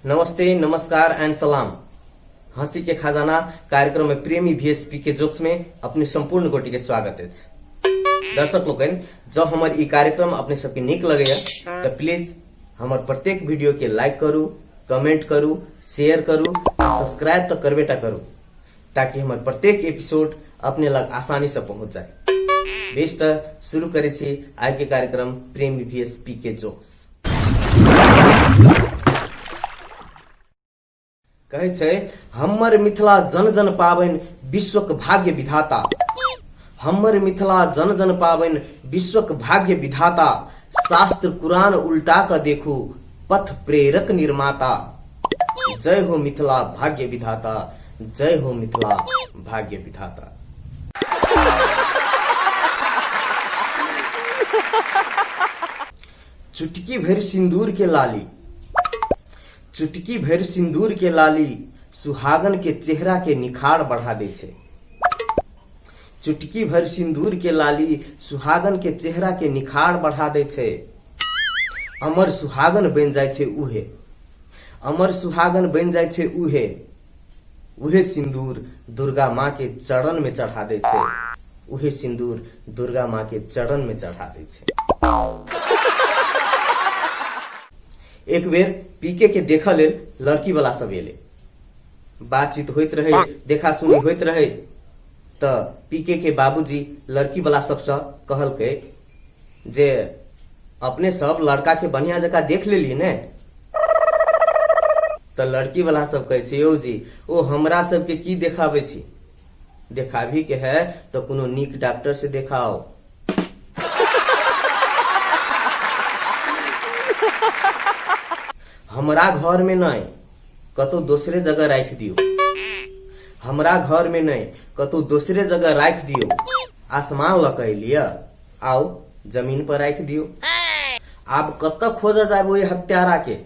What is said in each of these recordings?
नमस्ते, नमस्कार एंड सलाम। हंसी के खजाना कार्यक्रम में प्रेमी VSP के जोक्स में अपने संपूर्ण गोटी के स्वागत है। दर्शक लोग जब हमारे ई कार्यक्रम अपने सबके निक लगे तो प्लीज हमारे प्रत्येक वीडियो के लाइक करू, कमेंट करू, शेयर करू और सब्सक्राइब तो करबेटा करू ताकि हमारे प्रत्येक एपिसोड अपने लग आसानी से पहुंच जाए। बेस तो शुरू करे छी आज के कार्यक्रम प्रेमी VSP के जोक्स। कहे छे हमर मिथिला जन जन पाबन विश्वक भाग्य विधाता। हमर मिथिला जन जन पाबन विश्वक भाग्य विधाता। शास्त्र कुरान उल्टा का देखू पथ प्रेरक निर्माता। जय हो मिथिला भाग्य विधाता, जय हो मिथिला भाग्य विधाता। चुटकी भर सिंदूर के लाली, चुटकी भर सिंदूर के लाली सुहागन के चेहरा के निखार बढ़ा दे छे। चुटकी भर सिंदूर के लाली सुहागन के चेहरा के निखार बढ़ा दे छे। अमर सुहागन बन जाय छे उहे, अमर सुहागन बन जाय छे उहे। उहे सिंदूर दुर्गा माँ के चरण में चढ़ा दे छे। उहे सिंदूर दुर्गा माँ के चरण में चढ़ा दे छे। एक बेर पीके के देखा लेल लड़की वाला सब एले। बातचीत होइत रहे, देखा सुनी होइत रहे त पीके के बाबूजी लड़की वाला सबसे कहलकै जे अपने सब लड़का के बढ़िया जगह देख लेलिए ने। त लड़की वाला सब कहे छे यौ जी ओ हमरा सब के की देखाबे छी, देखाभी के है तो कोनो नीक डॉक्टर से देखाओ। हमरा घर में नहीं कतो दूसरे जगह राख दियो, हमरा घर में नहीं कतो दूसरे जगह राख दियो। आसमान लकई लिया आओ जमीन पर राख दियो। आप कत खोजा जाए वो हत्यारा के,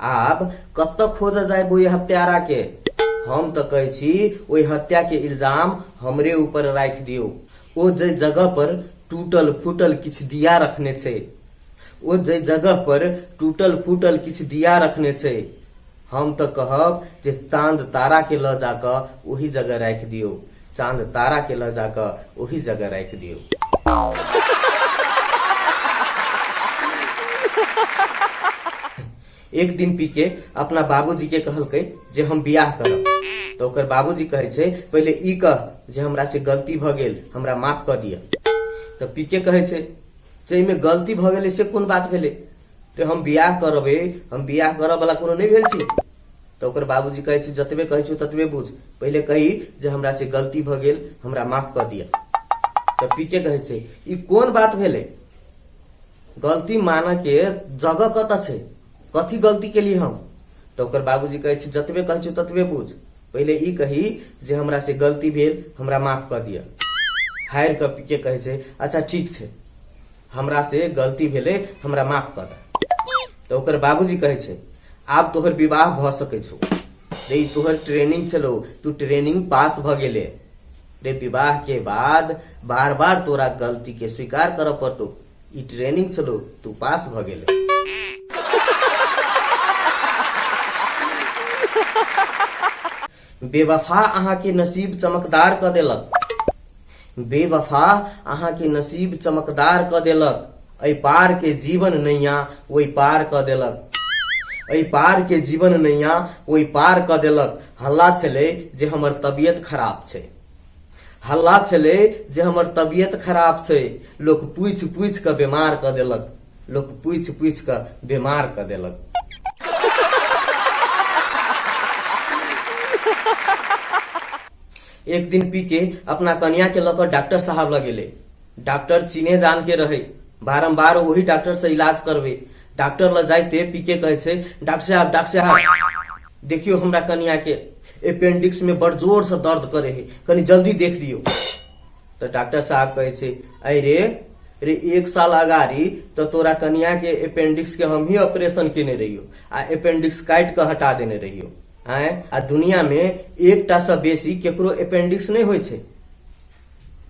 आप कत खोजा जाए वो हत्यारा के। हम तो कहे छी वही हत्या के इल्जाम हमरे ऊपर राख दियो। ओ जे जगह पर टूटल फूटल किछ दिया रखने छे, ओ जे जगह पर टूटल फूटल किछ दिया रखने छे। हम तो कहब जे चांद तारा के ल जाकर वही जगह राख दियो, चांद तारा के ल जाकर वही जगह राख दियो। एक दिन पीके अपना बाबूजी के कहलकै जे हम बियाह करब। तो ओकर बाबूजी कहे छे पहले ई कह जे हमरा से गलती भ गेल, हमरा माफ कर दिया। तो पीके कहे छे जे में गलती भ गेले से कोन बात भेले, तो हम बियाह करबे, हम बियाह करब वाला कोनो नहीं भेल छी। तो ओकर बाबूजी कहे छे जतबे कहे छी ततबे बुझ, पहले कही जे हमरा से गलती भ गेल, हमरा माफ कर दिया। तो पीके कहे छे ई कोन बात भेले, गलती माना के जगह कत छे, कथी गलती के लिए हम। तो ओकर बाबूजी कहे छे जतबे कहे छी ततबे बुझ, पहले ई कही जे हमरा से गलती भेल, हमरा माफ कर दिया। हायर के पीके कहे छे अच्छा ठीक छे, हमरा से गलती भेले, हमरा माफ कर दे। तो ओकर बाबूजी कहे छे आब तोहर विवाह भ सके छो रे, तोहर ट्रेनिंग चलो, तू ट्रेनिंग पास भ गेले रे। विवाह के बाद बार बार तोरा गलती के स्वीकार कर पड़तो, ई ट्रेनिंग चलो, तू पास भ गेले। बेवफा अहाँ के नसीब चमकदार क देलक, बेवफा अहाँ के नसीब चमकदार क देलक। ऐ पार के जीवन नैया ओई पार क देलक, ऐ पार के जीवन नैया ओई पार क देलक। हल्ला छले जे हमर तबियत खराब छे, हल्ला छले जे हमर तबियत खराब छे। लोग पूछ पूछ के बीमार क देलक, लोग पूछ पूछ के बीमार क देलक। एक दिन पीके अपना कन्या के लकर डॉक्टर साहब लगेले। डॉक्टर चीने जान के रहे, बारंबार वही डॉक्टर से इलाज करवे। डॉक्टर ल जाते पीके कहे छे डॉक्टर साहब देखियो हमरा कन्या के अपेंडिक्स में बड़ जोर से दर्द करे है, कनी जल्दी देख दियो। तो डॉक्टर साहब कहे छे अरे रे 1 साल अगाड़ी तो तोरा कन्या के अपेंडिक्स के हम ही ऑपरेशन केने रहियो आ अपेंडिक्स काट के हटा देने रहियो। आ दुनिया में एकटा से बेसी केकरो अपेंडिक्स नहीं होय छे।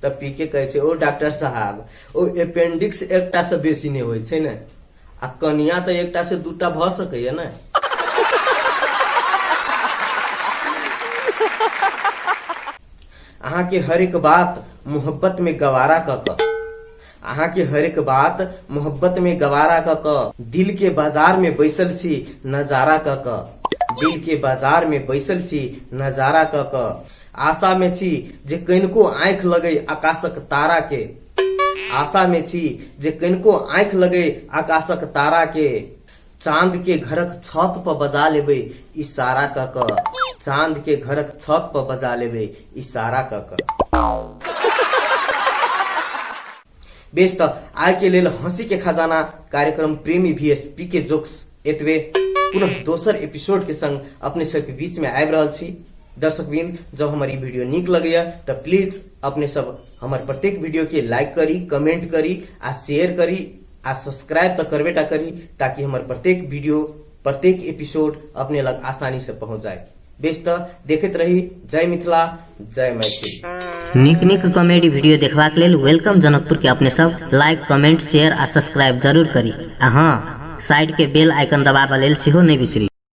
तब पीके कहे छै ओ डॉक्टर साहब ओ अपेंडिक्स एकटा से बेसी नहीं होय छै ने, आ कनिया तो एकटा से दूटा भ सकैया ने। अहाँ के हर एक बात मोहब्बत में गवारा क अहाँ के हर एक बात मोहब्बत में गवारा क दिल के बाजार में बैसल छी नजारा क दिल के बाजार में बैसल छी नजारा क आशा में छी जे कनिको आंख लगे आकाशक तारा के, आशा में छी जे कनिको आंख लगे आकाशक तारा के, चांद के घरक छत पर बजा लेबे इशारा क चांद के घरक छत पर बजा लेबे इशारा क। बेस त आय के लेल हंसी के खजाना कार्यक्रम प्रेमी VSP के जोक्स एतबे। पुनः दोसर एपिसोड के संग अपने सबके बीच में आबि रहल छी। दर्शकबिंद, जब हमारी वीडियो नीक लगेया तो प्लीज अपने सब हमारे प्रत्येक वीडियो के लाइक करी, कमेंट करी आ शेयर करी आ सब्सक्राइब तो करबेटा करी, ताकि हमारे प्रत्येक वीडियो प्रत्येक एपिसोड अपने लग आसानी से पहुंच जाए। बेस त देखैत रही। जय मिथिला, जय मैथिली। नीक नीक कॉमेडी वीडियो देखबाक लेल वेलकम जनकपुर के अपने सब लाइक, कमेंट, शेयर आ सब्सक्राइब जरूर करी। आ हाँ, साइड के बेल आइकन दबाबा लेल सेहो नहीं बिसरी।